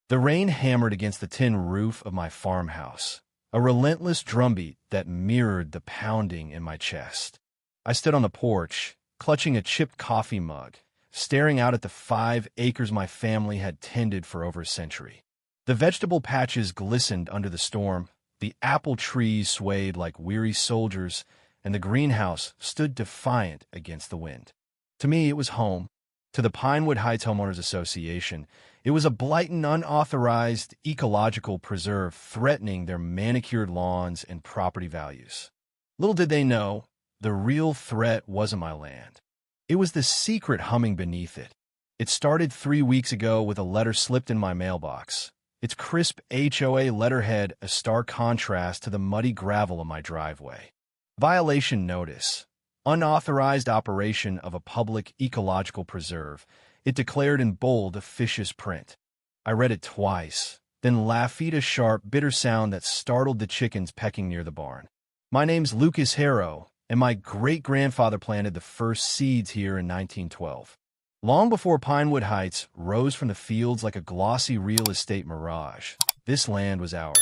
The rain hammered against the tin roof of my farmhouse, a relentless drumbeat that mirrored the pounding in my chest. I stood on the porch, clutching a chipped coffee mug, staring out at the 5 acres my family had tended for over a century. The vegetable patches glistened under the storm, the apple trees swayed like weary soldiers, and the greenhouse stood defiant against the wind. To me, it was home. To the Pinewood Heights Homeowners Association, it was a blighted, unauthorized ecological preserve threatening their manicured lawns and property values. Little did they know, the real threat wasn't my land. It was the secret humming beneath it. It started 3 weeks ago with a letter slipped in my mailbox. Its crisp HOA letterhead a stark contrast to the muddy gravel of my driveway. Violation notice. Unauthorized operation of a public ecological preserve, it declared in bold, officious print. I read it twice, then laughed at a sharp, bitter sound that startled the chickens pecking near the barn. My name's Lucas Harrow, and my great-grandfather planted the first seeds here in 1912. Long before Pinewood Heights rose from the fields like a glossy real estate mirage, this land was ours.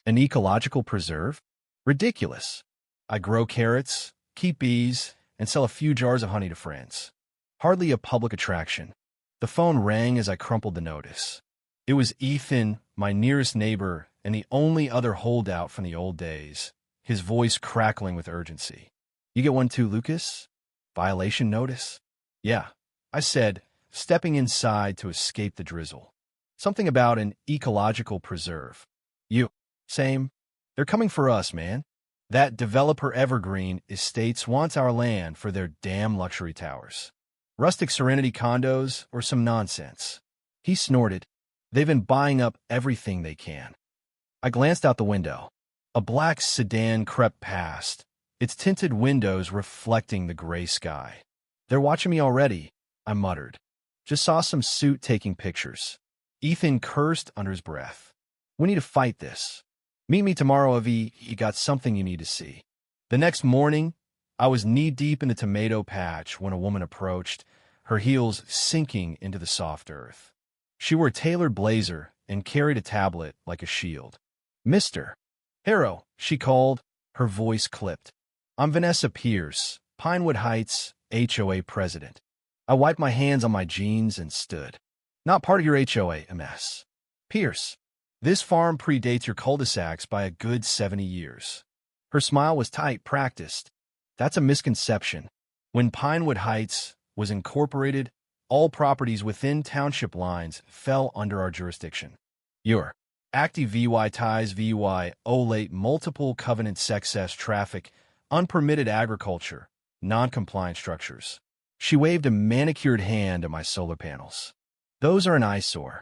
An ecological preserve? Ridiculous. I grow carrots, keep bees, and sell a few jars of honey to friends. Hardly a public attraction. The phone rang as I crumpled the notice. It was Ethan, my nearest neighbor, and the only other holdout from the old days, his voice crackling with urgency. You get one too, Lucas? Violation notice? Yeah, I said, stepping inside to escape the drizzle. Something about an ecological preserve. You. Same. They're coming for us, man. That developer Evergreen Estates wants our land for their damn luxury towers. Rustic Serenity condos or some nonsense. He snorted. They've been buying up everything they can. I glanced out the window. A black sedan crept past, its tinted windows reflecting the gray sky. They're watching me already, I muttered. Just saw some suit taking pictures. Ethan cursed under his breath. We need to fight this. Meet me tomorrow, Avi. You got something you need to see. The next morning, I was knee-deep in the tomato patch when a woman approached, her heels sinking into the soft earth. She wore a tailored blazer and carried a tablet like a shield. Mr. Harrow, she called, her voice clipped. I'm Vanessa Pierce, Pinewood Heights HOA president. I wiped my hands on my jeans and stood. Not part of your HOA, MS. Pierce. This farm predates your cul-de-sacs by a good 70 years. Her smile was tight, practiced. That's a misconception. When Pinewood Heights was incorporated, all properties within township lines fell under our jurisdiction. Your active VY ties VY olate multiple covenant success traffic, unpermitted agriculture, non-compliant structures. She waved a manicured hand at my solar panels. Those are an eyesore.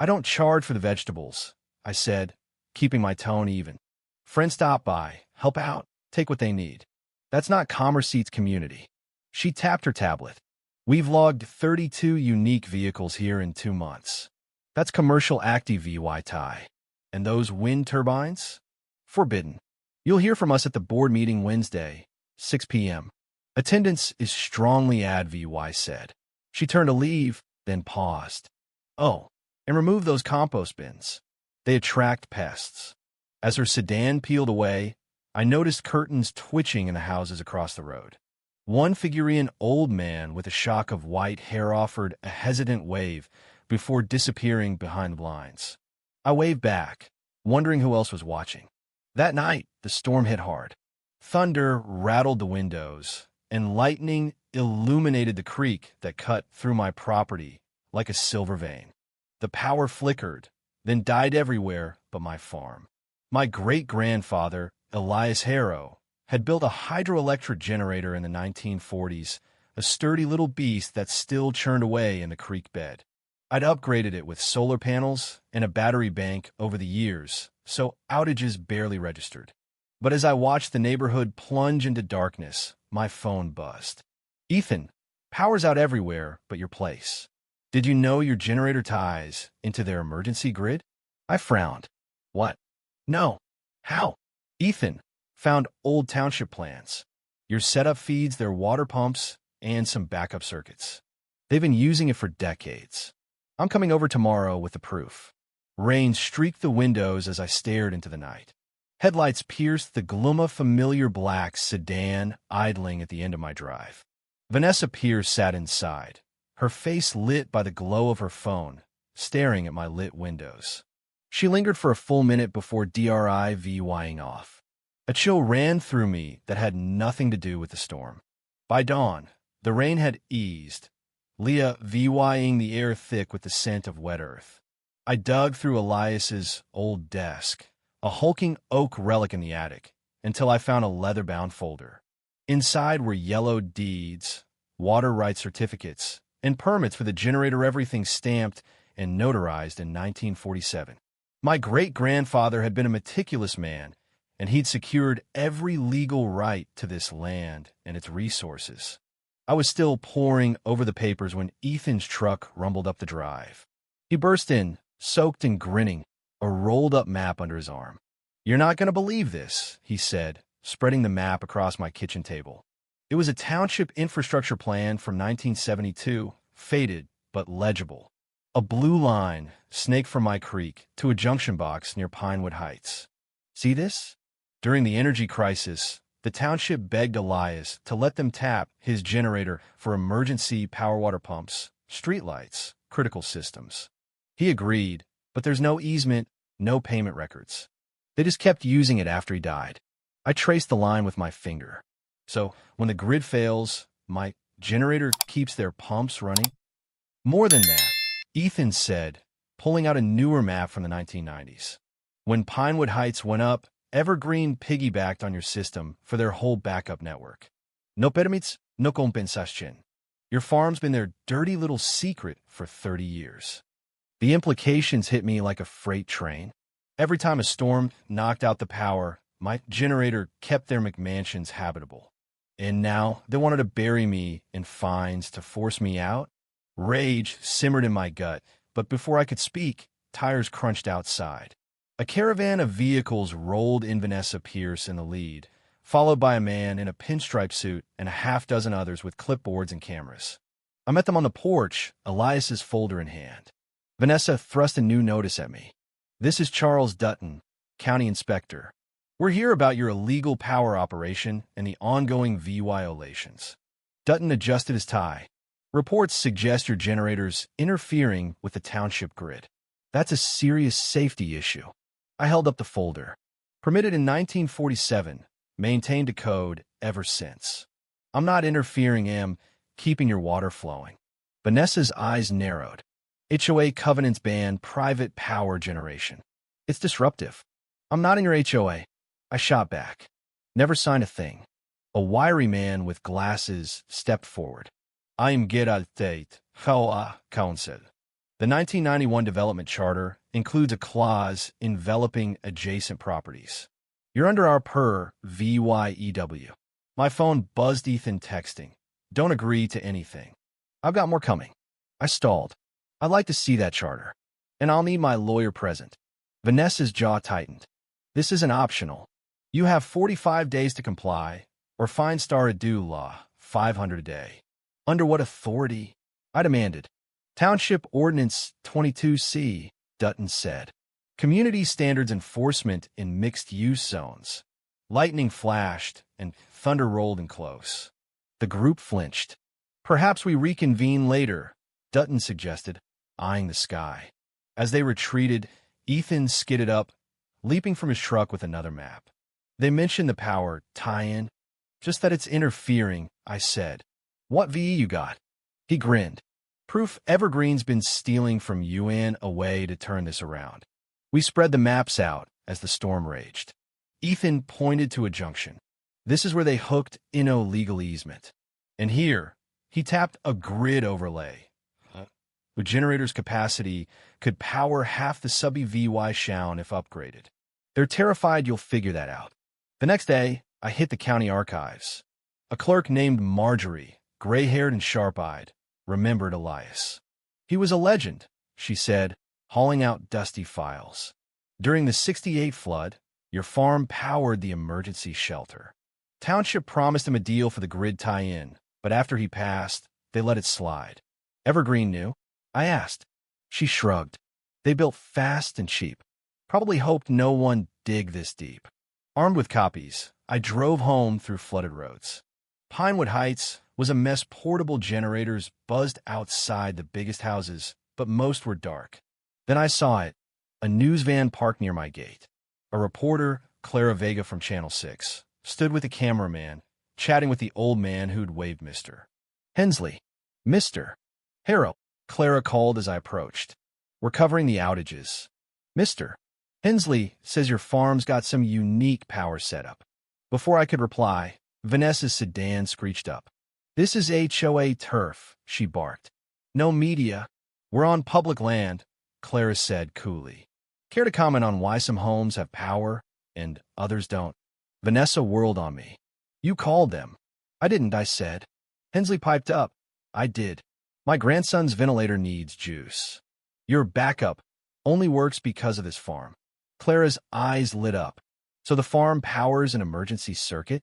I don't charge for the vegetables, I said, keeping my tone even. Friends stop by, help out, take what they need. That's not Commerce Seats community. She tapped her tablet. We've logged 32 unique vehicles here in 2 months. That's commercial active VY tie. And those wind turbines? Forbidden. You'll hear from us at the board meeting Wednesday, 6 p.m. Attendance is strongly ad VY said. She turned to leave, then paused. Oh, and remove those compost bins. They attract pests. As her sedan peeled away, I noticed curtains twitching in the houses across the road. One figurine old man with a shock of white hair offered a hesitant wave before disappearing behind the blinds. I waved back, wondering who else was watching. That night, the storm hit hard. Thunder rattled the windows, and lightning illuminated the creek that cut through my property like a silver vein. The power flickered, then died everywhere but my farm. My great-grandfather, Elias Harrow, had built a hydroelectric generator in the 1940s, a sturdy little beast that still churned away in the creek bed. I'd upgraded it with solar panels and a battery bank over the years, so outages barely registered. But as I watched the neighborhood plunge into darkness, my phone buzzed. Ethan, power's out everywhere but your place. Did you know your generator ties into their emergency grid? I frowned. What? No. How? Ethan found old township plans. Your setup feeds their water pumps and some backup circuits. They've been using it for decades. I'm coming over tomorrow with the proof. Rain streaked the windows as I stared into the night. Headlights pierced the gloom of familiar black sedan idling at the end of my drive. Vanessa Pierce sat inside, her face lit by the glow of her phone, staring at my lit windows. She lingered for a full minute before driving off. A chill ran through me that had nothing to do with the storm. By dawn, the rain had eased, Leah vying the air thick with the scent of wet earth. I dug through Elias's old desk, a hulking oak relic in the attic, until I found a leather-bound folder. Inside were yellowed deeds, water rights certificates, and permits for the generator, everything stamped and notarized in 1947. My great-grandfather had been a meticulous man, and he'd secured every legal right to this land and its resources. I was still poring over the papers when Ethan's truck rumbled up the drive. He burst in, soaked and grinning, a rolled-up map under his arm. "You're not going to believe this," he said, spreading the map across my kitchen table. It was a township infrastructure plan from 1972, faded but legible. A blue line snaked from my creek to a junction box near Pinewood Heights. "See this?" During the energy crisis, the township begged Elias to let them tap his generator for emergency power water pumps, streetlights, critical systems. He agreed, but there's no easement, no payment records. They just kept using it after he died. I traced the line with my finger. So, when the grid fails, my generator keeps their pumps running? More than that, Ethan said, pulling out a newer map from the 1990s. When Pinewood Heights went up, Evergreen piggybacked on your system for their whole backup network. No permits, no compensación. Your farm's been their dirty little secret for 30 years. The implications hit me like a freight train. Every time a storm knocked out the power, my generator kept their McMansions habitable. And now they wanted to bury me in fines to force me out? Rage simmered in my gut, but before I could speak, tires crunched outside. A caravan of vehicles rolled in, Vanessa Pierce in the lead, followed by a man in a pinstripe suit and a half-dozen others with clipboards and cameras. I met them on the porch, Elias's folder in hand. Vanessa thrust a new notice at me. "This is Charles Dutton, County Inspector. We're here about your illegal power operation and the ongoing violations." Dutton adjusted his tie. "Reports suggest your generator's interfering with the township grid. That's a serious safety issue." I held up the folder. "Permitted in 1947, maintained to code ever since. I'm not interfering, I'm keeping your water flowing." Vanessa's eyes narrowed. "HOA covenants ban private power generation. It's disruptive." "I'm not in your HOA." I shot back. "Never signed a thing." A wiry man with glasses stepped forward. "I'm Geralt HOA Council. The 1991 Development Charter includes a clause enveloping adjacent properties. You're under our VYEW. My phone buzzed. Ethan texting. "Don't agree to anything." "I've got more coming." I stalled. "I'd like to see that charter. And I'll need my lawyer present." Vanessa's jaw tightened. "This isn't optional. You have 45 days to comply, or fine stare adieu law, 500 a day." "Under what authority?" I demanded. "Township Ordinance 22C, Dutton said. Community standards enforcement in mixed-use zones." Lightning flashed, and thunder rolled in close. The group flinched. "Perhaps we reconvene later," Dutton suggested, eyeing the sky. As they retreated, Ethan skidded up, leaping from his truck with another map. "They mentioned the power tie-in. Just that it's interfering," I said. "What VE you got?" He grinned. "Proof Evergreen's been stealing from UN a way to turn this around." We spread the maps out as the storm raged. Ethan pointed to a junction. "This is where they hooked Inno legal easement. And here," he tapped a grid overlay. "The generator's capacity could power half the subby VY Shown if upgraded. They're terrified you'll figure that out." The next day, I hit the county archives. A clerk named Marjorie, gray-haired and sharp-eyed, remembered Elias. "He was a legend," she said, hauling out dusty files. "During the '68 flood, your farm powered the emergency shelter. Township promised him a deal for the grid tie-in, but after he passed, they let it slide." "Evergreen knew?" I asked. She shrugged. They built fast and cheap. Probably hoped no one dig this deep. Armed with copies, I drove home through flooded roads. Pinewood Heights was a mess. Portable generators buzzed outside the biggest houses, but most were dark. Then I saw it, a news van parked near my gate. A reporter, Clara Vega from Channel 6, stood with a cameraman, chatting with the old man who'd waved Mr. Hensley. Mr. Harrow, Clara called as I approached. We're covering the outages. Mr. Hensley says your farm's got some unique power setup. Before I could reply, Vanessa's sedan screeched up. This is HOA turf, she barked. No media. We're on public land, Clara said coolly. Care to comment on why some homes have power and others don't? Vanessa whirled on me. You called them. I didn't, I said. Hensley piped up. I did. My grandson's ventilator needs juice. Your backup only works because of this farm. Clara's eyes lit up. So the farm powers an emergency circuit?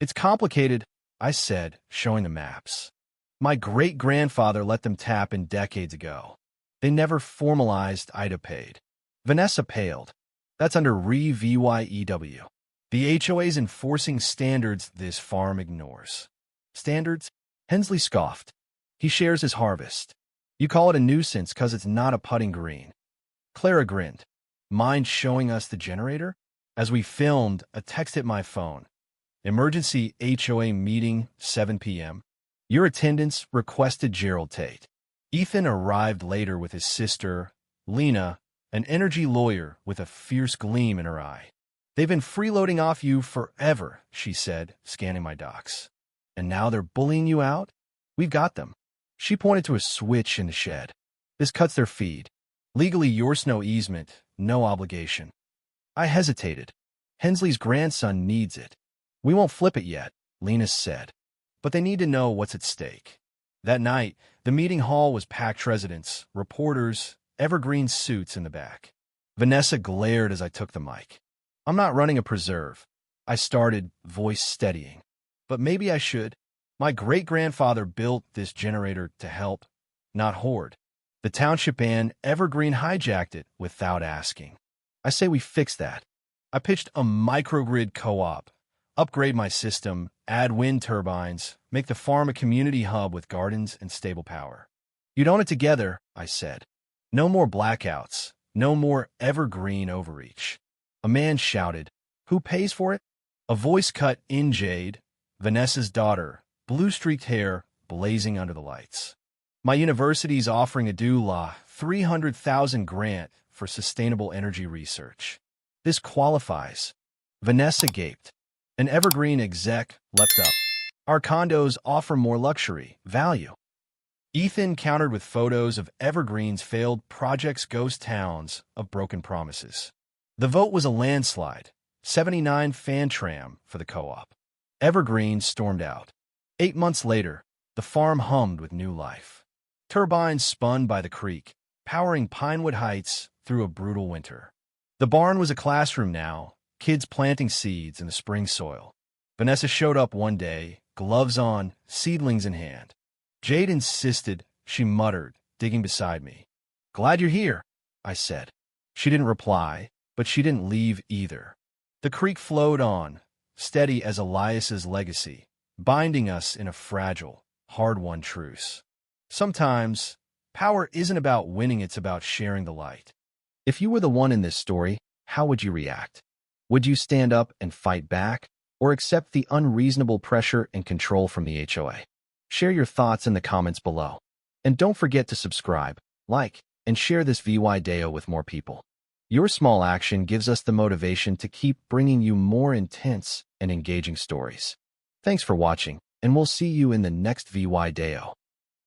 It's complicated, I said, showing the maps. My great-grandfather let them tap in decades ago. They never formalized Ida paid. Vanessa paled. That's under VYEW. The HOA's enforcing standards this farm ignores. Standards? Hensley scoffed. He shares his harvest. You call it a nuisance because it's not a putting green. Clara grinned. Mind showing us the generator? As we filmed, a text hit my phone. Emergency HOA meeting, 7 p.m. Your attendance requested. Gerald Tate. Ethan arrived later with his sister, Lena, an energy lawyer with a fierce gleam in her eye. They've been freeloading off you forever, she said, scanning my docs. And now they're bullying you out? We've got them. She pointed to a switch in the shed. This cuts their feed. Legally, yours no easement, no obligation. I hesitated. Hensley's grandson needs it. We won't flip it yet, Lena said. But they need to know what's at stake. That night, the meeting hall was packed. Residents, reporters, evergreen suits in the back. Vanessa glared as I took the mic. I'm not running a preserve. I started, voice steadying. But maybe I should. My great-grandfather built this generator to help, not hoard. The township and Evergreen hijacked it without asking. I say we fix that. I pitched a microgrid co-op, upgrade my system, add wind turbines, make the farm a community hub with gardens and stable power. You'd own it together, I said. No more blackouts, no more evergreen overreach. A man shouted, Who pays for it? A voice cut in. Jade, Vanessa's daughter, blue-streaked hair, blazing under the lights. My university's offering a DULA $300,000 grant for sustainable energy research. This qualifies. Vanessa gaped. An Evergreen exec leapt up. Our condos offer more luxury, value. Ethan countered with photos of Evergreen's failed projects, ghost towns of broken promises. The vote was a landslide, 79 fan tram for the co-op. Evergreen stormed out. 8 months later, the farm hummed with new life. Turbines spun by the creek, powering Pinewood Heights through a brutal winter. The barn was a classroom now, kids planting seeds in the spring soil. Vanessa showed up one day, gloves on, seedlings in hand. Jade insisted, she muttered, digging beside me. Glad you're here, I said. She didn't reply, but she didn't leave either. The creek flowed on, steady as Elias's legacy, binding us in a fragile, hard-won truce. Sometimes, power isn't about winning, it's about sharing the light. If you were the one in this story, how would you react? Would you stand up and fight back, or accept the unreasonable pressure and control from the HOA? Share your thoughts in the comments below. And don't forget to subscribe, like, and share this VY with more people. Your small action gives us the motivation to keep bringing you more intense and engaging stories. Thanks for watching, and we'll see you in the next VY.